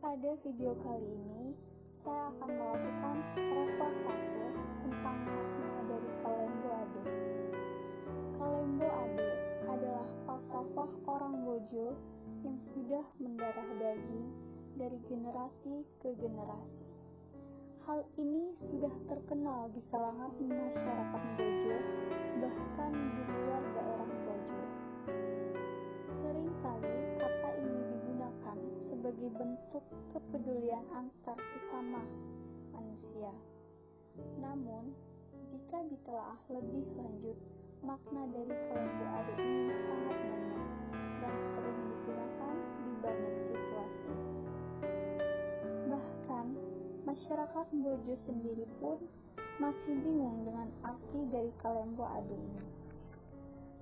Pada video kali ini, saya akan melakukan reportase tentang makna dari Kalembo Ade. Kalembo Ade adalah falsafah orang Bojo yang sudah mendarah daging dari generasi ke generasi. Hal ini sudah terkenal di kalangan masyarakat Bojo, bahkan di luar daerah Bojo. Seringkali kata ini digunakan sebagai bentuk kepedulian antar sesama manusia. Namun, jika ditelaah lebih lanjut, makna dari Kalembo Ade ini sangat banyak dan sering digunakan di banyak situasi. Bahkan, masyarakat Bojo sendiri pun masih bingung dengan arti dari Kalembo Ade ini.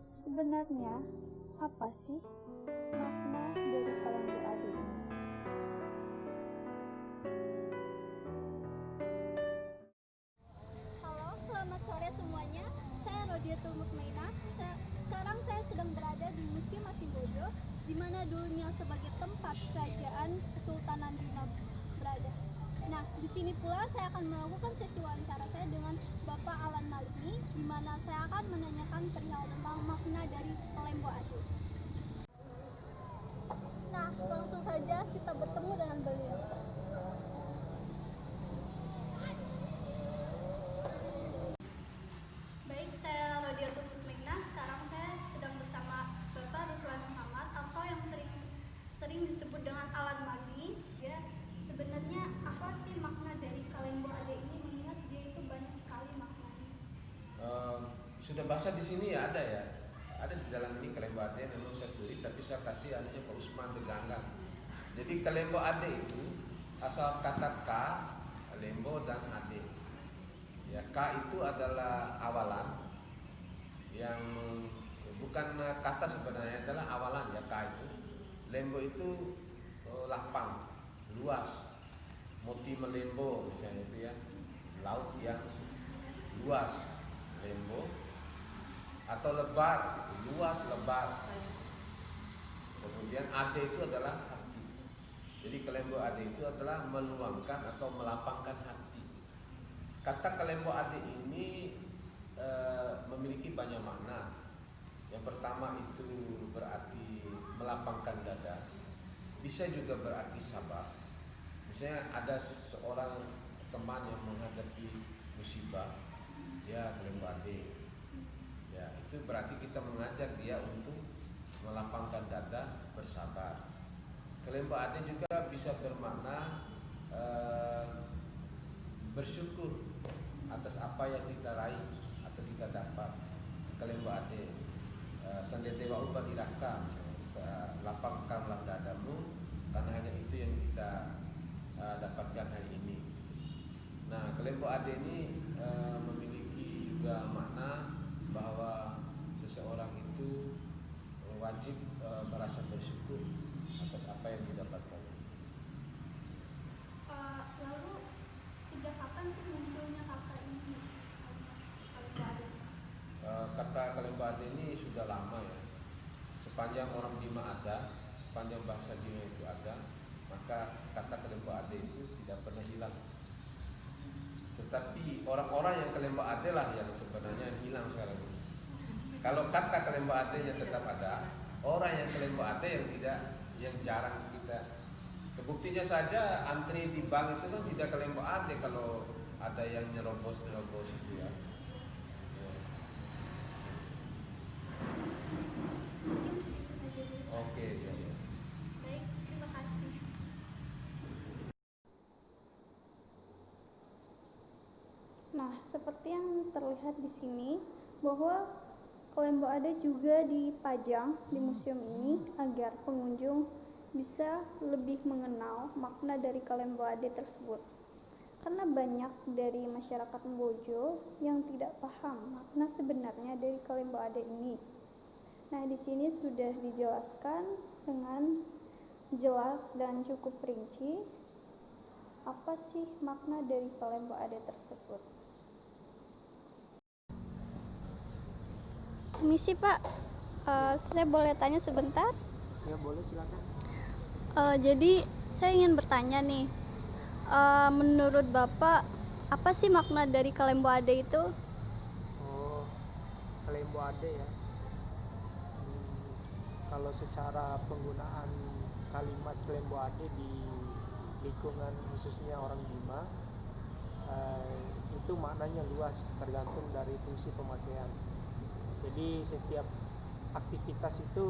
Sebenarnya, apa sih makna dari Kalembo Ade ini? Halo, selamat sore semuanya. Saya Rodiatul Mukmainah. Sekarang saya sedang berada di Museum Asih Bojo, di mana dulunya sebagai tempat kerajaan Kesultanan Dina berada. Nah, di sini pula saya akan melakukan sesi wawancara saya dengan Bapak Alan Malini, di mana saya akan menanyakan perihal tentang makna dari Kalembo Ade. Nah, langsung saja kita bertemu dengan beliau. Baik, saya Rodiatul Mukmainah. Sekarang saya sedang bersama Bapak Ruslan Muhammad atau yang sering disebut dengan Alan Malini. Ya, sebenarnya apa sih makna dari Kalembo Ade ini, mengingat dia itu banyak sekali maknanya? Sudah bahasa di sini ya, ada di dalam ini Kalembo Ade, memang saya tulis, tapi saya kasih anunya Pak Usman Deganggang. Jadi Kalembo Ade itu asal kata K, Lembo dan Ade. Ya, K itu adalah awalan yang bukan kata sebenarnya, adalah awalan ya K itu. Lembo itu lapang, luas. Moti melembo misalnya itu ya, laut yang luas, lembo. Atau lebar, luas lebar. Kemudian ade itu adalah hati. Jadi Kalembo Ade itu adalah meluangkan atau melapangkan hati. Kata Kalembo Ade ini memiliki banyak makna. Yang pertama itu berarti melapangkan dada. Bisa juga berarti sabar. Misalnya ada seorang teman yang menghadapi musibah, ya Kalembo Ade. Ya, itu berarti kita mengajak dia untuk melapangkan dada, bersabar. Kalembo Ade juga bisa bermakna bersyukur atas apa yang kita raih atau kita dapat. Kalembo Ade, sandetewa ubat iraka, lapangkanlah dadamu karena hanya itu yang kita dapatkan hari ini. Nah, Kalembo Ade ini memiliki juga makna bahwa seseorang itu wajib merasa bersyukur atas apa yang didapatkan. Lalu sejak kapan sih munculnya kata ini, Kalembo Ade? Kata Kalembo Ade ini sudah lama ya. Sepanjang orang Bima ada, sepanjang bahasa Bima itu ada, maka kata Kalembo Ade itu tidak pernah hilang. Tetapi orang-orang yang Kalembo Ade lah yang sebenarnya hilang sekarang ini. Kalau kata Kalembo Ade nya tetap ada, orang yang Kalembo Ade yang tidak, yang jarang kita. Buktinya saja antri di bank itu kan tidak Kalembo Ade kalau ada yang nyerobos itu ya. Mungkin segitu saja dulu. Oke, ya. Baik, terima kasih. Nah, seperti yang terlihat di sini bahwa Kalembo Ade juga dipajang di museum ini agar pengunjung bisa lebih mengenal makna dari Kalembo Ade tersebut. Karena banyak dari masyarakat Bojo yang tidak paham makna sebenarnya dari Kalembo Ade ini. Nah, di sini sudah dijelaskan dengan jelas dan cukup rinci apa sih makna dari Kalembo Ade tersebut. Permisi Pak, saya boleh tanya sebentar? Ya boleh, silakan. Jadi Saya ingin bertanya nih, menurut Bapak, apa sih makna dari Kelembo Ade itu? Oh, Kelembo Ade ya. Kalau secara penggunaan kalimat Kelembo Ade di lingkungan khususnya orang Bima, itu maknanya luas tergantung dari fungsi pemakaian. Jadi setiap aktivitas itu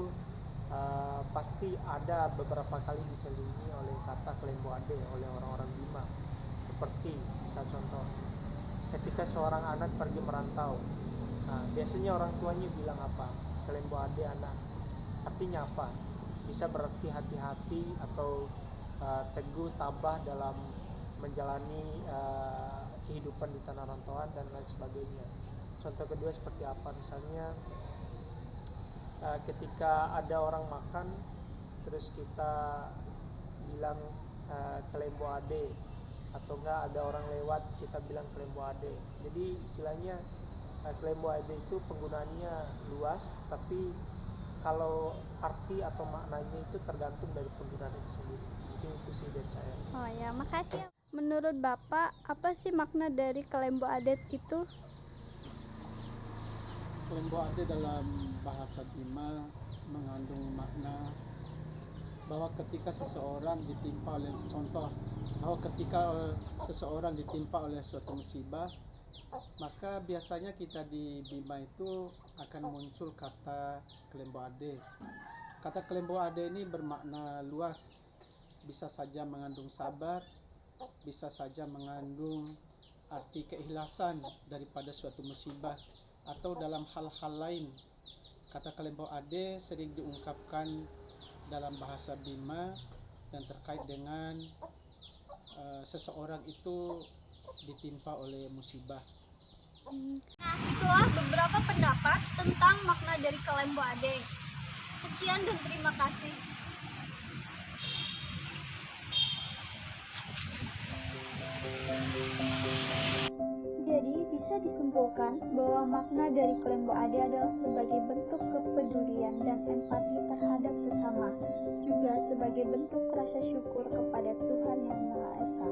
pasti ada beberapa kali diselingi oleh kata Kelembo Ade oleh orang-orang Bima. Seperti bisa contoh, ketika seorang anak pergi merantau, biasanya orang tuanya bilang apa? Kelembo Ade anak. Artinya apa? Bisa berarti hati-hati atau teguh, tabah dalam menjalani kehidupan di tanah rantauan dan lain sebagainya. Contoh kedua seperti apa? Misalnya ketika ada orang makan terus kita bilang Kelembo Ade, atau enggak ada orang lewat kita bilang Kelembo Ade. Jadi istilahnya Kelembo Ade itu penggunaannya luas, tapi kalau arti atau maknanya itu tergantung dari penggunaan itu sendiri. Mungkin itu sih dari saya. Oh ya, makasih. Menurut Bapak, apa sih makna dari Kelembo Adet itu? Kelembo Ade dalam bahasa Bima mengandung makna bahwa ketika seseorang ditimpa oleh ditimpa oleh suatu musibah, maka biasanya kita di Bima itu akan muncul kata Kelembo Ade. Kata Kelembo Ade ini bermakna luas, bisa saja mengandung sabar, bisa saja mengandung arti keikhlasan daripada suatu musibah, atau dalam hal-hal lain. Kata Kelembo Ade sering diungkapkan dalam bahasa Bima yang terkait dengan seseorang itu ditimpa oleh musibah. Nah, itulah beberapa pendapat tentang makna dari Kelembo Ade. Sekian dan terima kasih. Jadi bisa disimpulkan bahwa makna dari Kelembo Ade adalah sebagai bentuk kepedulian dan empati terhadap sesama, juga sebagai bentuk rasa syukur kepada Tuhan Yang Maha Esa.